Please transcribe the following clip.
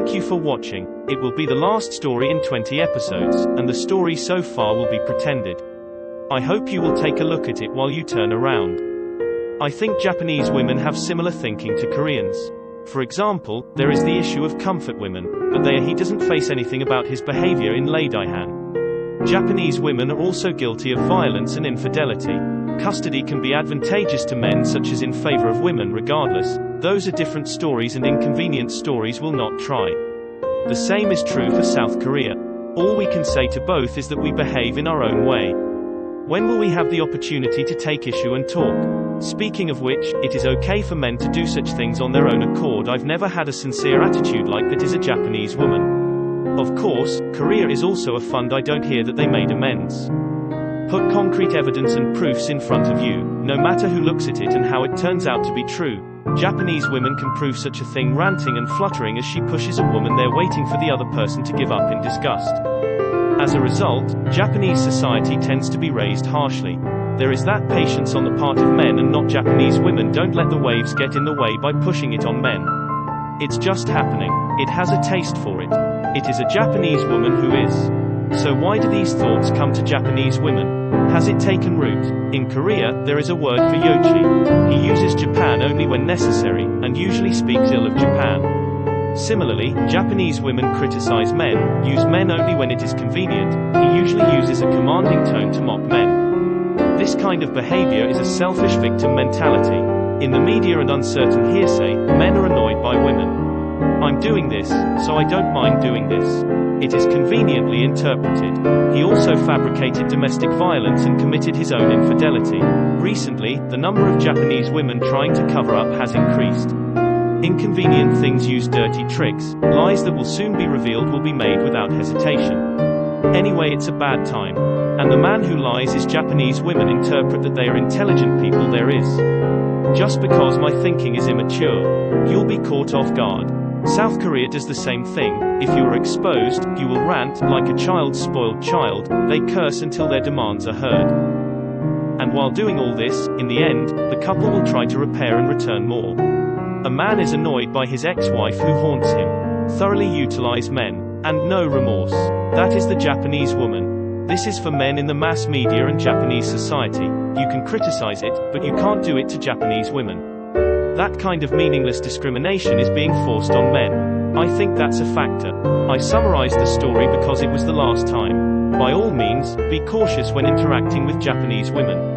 Thank you for watching. It will be the last story in 20 episodes, and the story so far will be pretended. I hope you will take a look at it while you turn around. I think Japanese women have similar thinking to Koreans. For example, there is the issue of comfort women, but there he doesn't face anything about his behavior in Leidaihan. Japanese women are also guilty of violence and infidelity. Custody can be advantageous to men such as in favor of women regardless. Those are different stories, and inconvenient stories will not try. The same is true for South Korea. All we can say to both is that we behave in our own way. When will we have the opportunity to take issue and talk? Speaking of which, it is okay for men to do such things on their own accord. I've never had a sincere attitude like that as a Japanese woman. Of course, Korea is also a fund. I don't hear that they made amends. Put concrete evidence and proofs in front of you, no matter who looks at it and how it turns out to be true. Japanese women can prove such a thing ranting and fluttering as she pushes a woman there waiting for the other person to give up in disgust. As a result, Japanese society tends to be raised harshly. There is that patience on the part of men, and not Japanese women don't let the waves get in the way by pushing it on men. It's just happening. It has a taste for it. It is a Japanese woman who is. So why do these thoughts come to Japanese women? Has it taken root? In Korea, there is a word for yochi. He uses Japan only when necessary, and usually speaks ill of Japan. Similarly, Japanese women criticize men, use men only when it is convenient. He usually uses a commanding tone to mock men. This kind of behavior is a selfish victim mentality. In the media and uncertain hearsay, men are annoyed by women. I'm doing this, so I don't mind doing this. It is conveniently interpreted. He also fabricated domestic violence and committed his own infidelity. Recently, the number of Japanese women trying to cover up has increased. Inconvenient things use dirty tricks. Lies that will soon be revealed will be made without hesitation. Anyway, it's a bad time. And the man who lies is Japanese women interpret that they are intelligent people. There is. Just because my thinking is immature, you'll be caught off guard. South Korea does the same thing. If you are exposed, you will rant, like a child's spoiled child. They curse until their demands are heard. And while doing all this, in the end, the couple will try to repair and return more. A man is annoyed by his ex-wife who haunts him. Thoroughly utilize men. And no remorse. That is the Japanese woman. This is for men in the mass media and Japanese society. You can criticize it, but you can't do it to Japanese women. That kind of meaningless discrimination is being forced on men. I think that's a factor. I summarized the story because it was the last time. By all means, be cautious when interacting with Japanese women.